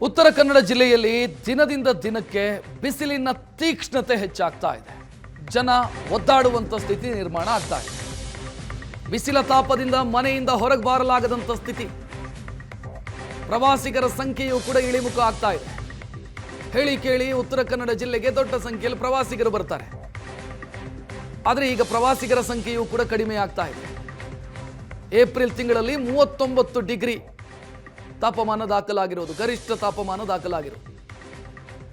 ಉತ್ತರ ಕನ್ನಡ ಜಿಲ್ಲೆಯಲ್ಲಿ ದಿನದಿಂದ ದಿನಕ್ಕೆ ಬಿಸಿಲಿನ ತೀಕ್ಷ್ಣತೆ ಹೆಚ್ಚಾಗ್ತಾ ಇದೆ. ಜನ ಒದ್ದಾಡುವಂತ ಸ್ಥಿತಿ ನಿರ್ಮಾಣ ಆಗ್ತಾ ಇದೆ. ಬಿಸಿಲ ತಾಪದಿಂದ ಮನೆಯಿಂದ ಹೊರಗೆ ಬಾರಲಾಗದಂತ ಸ್ಥಿತಿ. ಪ್ರವಾಸಿಗರ ಸಂಖ್ಯೆಯೂ ಕೂಡ ಇಳಿಮುಖ ಆಗ್ತಾ ಇದೆ. ಹೇಳಿ ಕೇಳಿ ಉತ್ತರ ಕನ್ನಡ ಜಿಲ್ಲೆಗೆ ದೊಡ್ಡ ಸಂಖ್ಯೆಯಲ್ಲಿ ಪ್ರವಾಸಿಗರು ಬರ್ತಾರೆ. ಆದರೆ ಈಗ ಪ್ರವಾಸಿಗರ ಸಂಖ್ಯೆಯೂ ಕೂಡ ಕಡಿಮೆ ಆಗ್ತಾ ಇದೆ. ಏಪ್ರಿಲ್ ತಿಂಗಳಲ್ಲಿ 39 ಡಿಗ್ರಿ ತಾಪಮಾನ ದಾಖಲಾಗಿರೋದು, ಗರಿಷ್ಠ ತಾಪಮಾನ ದಾಖಲಾಗಿರೋದು.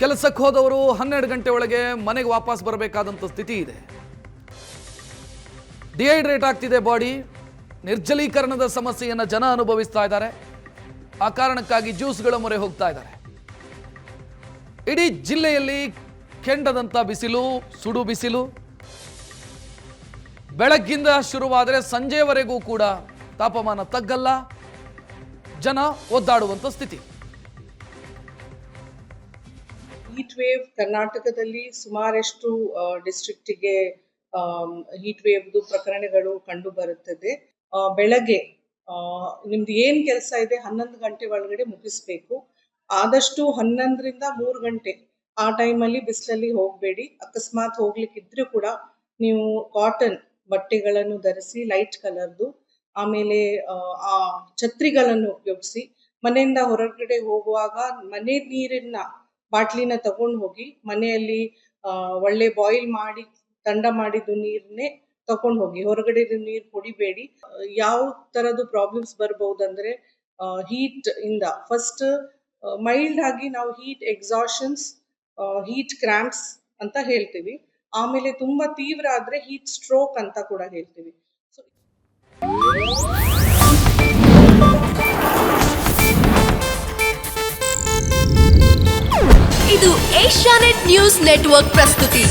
ಕೆಲಸಕ್ಕೆ ಹೋದವರು 12 ಗಂಟೆ ಒಳಗೆ ಮನೆಗೆ ವಾಪಸ್ ಬರಬೇಕಾದಂಥ ಸ್ಥಿತಿ ಇದೆ. ಡಿಹೈಡ್ರೇಟ್ ಆಗ್ತಿದೆ ಬಾಡಿ. ನಿರ್ಜಲೀಕರಣದ ಸಮಸ್ಯೆಯನ್ನು ಜನ ಅನುಭವಿಸ್ತಾ ಇದ್ದಾರೆ. ಆ ಕಾರಣಕ್ಕಾಗಿ ಜ್ಯೂಸ್ಗಳ ಮೊರೆ ಹೋಗ್ತಾ ಇದ್ದಾರೆ. ಇಡೀ ಜಿಲ್ಲೆಯಲ್ಲಿ ಕೆಂಡದಂಥ ಬಿಸಿಲು, ಸುಡು ಬಿಸಿಲು. ಬೆಳಗ್ಗಿಂದ ಶುರುವಾದರೆ ಸಂಜೆವರೆಗೂ ಕೂಡ ತಾಪಮಾನ ತಗ್ಗಲ್ಲ. ಜನ ಒದ್ದಾಡುವಂತ ಸ್ಥಿತಿ. ಹೀಟ್ ವೇವ್ ಕರ್ನಾಟಕದಲ್ಲಿ ಸುಮಾರಷ್ಟು ಡಿಸ್ಟ್ರಿಕ್ಟಿಗೆ ಹೀಟ್ ವೇವ್ದು ಪ್ರಕರಣಗಳು ಕಂಡು ಬರುತ್ತದೆ. ಬೆಳಗ್ಗೆ ನಿಮ್ದು ಏನ್ ಕೆಲಸ ಇದೆ 11 ಗಂಟೆ ಒಳಗಡೆ ಮುಗಿಸ್ಬೇಕು. ಆದಷ್ಟು 11ರಿಂದ 3 ಗಂಟೆ ಆ ಟೈಮಲ್ಲಿ ಬಿಸಿಲಲ್ಲಿ ಹೋಗಬೇಡಿ. ಅಕಸ್ಮಾತ್ ಹೋಗ್ಲಿಕ್ಕಿದ್ರೂ ಕೂಡ ನೀವು ಕಾಟನ್ ಬಟ್ಟೆಗಳನ್ನು ಧರಿಸಿ, ಲೈಟ್ ಕಲರ್ದು. ಆಮೇಲೆ ಆ ಛತ್ರಿಗಳನ್ನು ಉಪಯೋಗಿಸಿ. ಮನೆಯಿಂದ ಹೊರಗಡೆ ಹೋಗುವಾಗ ಮನೆ ನೀರಿನ ಬಾಟ್ಲಿನ ತಗೊಂಡು ಹೋಗಿ. ಮನೆಯಲ್ಲಿ ಒಳ್ಳೆ ಬಾಯ್ಲ್ ಮಾಡಿ ತಂಡ ಮಾಡಿದ್ದು ನೀರನ್ನೇ ತಗೊಂಡು ಹೋಗಿ. ಹೊರಗಡೆ ನೀರು ಕುಡಿಬೇಡಿ. ಯಾವ ತರದ್ದು ಪ್ರಾಬ್ಲಮ್ಸ್ ಬರ್ಬಹುದಂದ್ರೆ ಹೀಟ್ ಇಂದ ಫಸ್ಟ್ ಮೈಲ್ಡ್ ಆಗಿ ನಾವು ಹೀಟ್ ಎಕ್ಸಾಷನ್ಸ್, ಹೀಟ್ ಕ್ರಾಂಪ್ಸ್ ಅಂತ ಹೇಳ್ತೀವಿ. ಆಮೇಲೆ ತುಂಬಾ ತೀವ್ರ ಆದ್ರೆ ಹೀಟ್ ಸ್ಟ್ರೋಕ್ ಅಂತ ಕೂಡ ಹೇಳ್ತೀವಿ. ಇದು ಏಷ್ಯಾನೆಟ್ ನ್ಯೂಸ್ ನೆಟ್ವರ್ಕ್ ಪ್ರಸ್ತುತಿ.